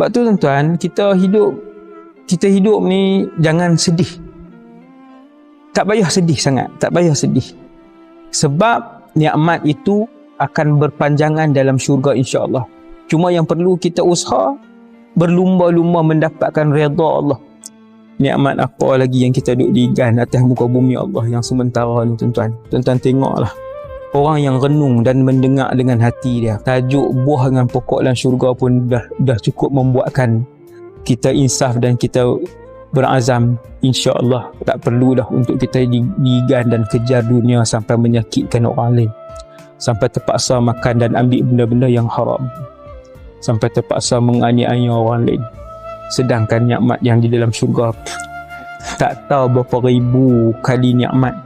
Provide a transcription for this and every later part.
Sebab tu tuan-tuan, kita hidup ni jangan sedih. Tak payah sedih sangat, tak payah sedih. Sebab nikmat itu akan berpanjangan dalam syurga insya-Allah. Cuma yang perlu kita usaha berlumba-lumba mendapatkan redha Allah. Nikmat apa lagi yang kita duk digan atas muka bumi Allah yang sementara ni tuan-tuan. Tuan-tuan tengoklah. Orang yang renung dan mendengar dengan hati dia. Tajuk buah dengan pokok dalam syurga pun dah cukup membuatkan kita insaf dan kita berazam, insya-Allah tak perlu dah untuk kita digan dan kejar dunia sampai menyakitkan orang lain, sampai terpaksa makan dan ambil benda-benda yang haram, sampai terpaksa menganiaya orang lain. Sedangkan nikmat yang di dalam syurga tak tahu berapa ribu kali nikmat.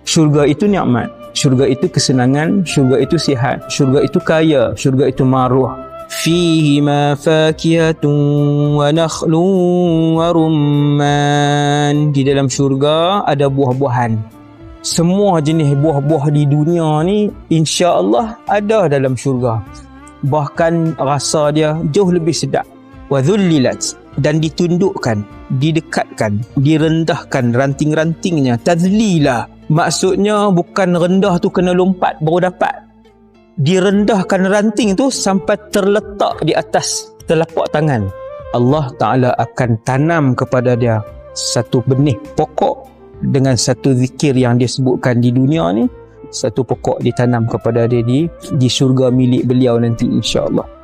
Syurga itu nikmat, syurga itu kesenangan, syurga itu sihat, syurga itu kaya, syurga itu maruah. Fihi ma fakihatun wa nakhlun wa rumman. Di dalam syurga ada buah-buahan. Semua jenis buah-buah di dunia ni insya-Allah ada dalam syurga. Bahkan rasa dia jauh lebih sedap. Wa dhullilat, dan ditundukkan, didekatkan, direndahkan ranting-rantingnya. Tadlila, maksudnya bukan rendah tu kena lompat baru dapat. Direndahkan ranting tu sampai terletak di atas telapak tangan. Allah Ta'ala akan tanam kepada dia satu benih pokok dengan satu zikir yang dia sebutkan di dunia ni. Satu pokok ditanam kepada dia di syurga milik beliau nanti insya-Allah.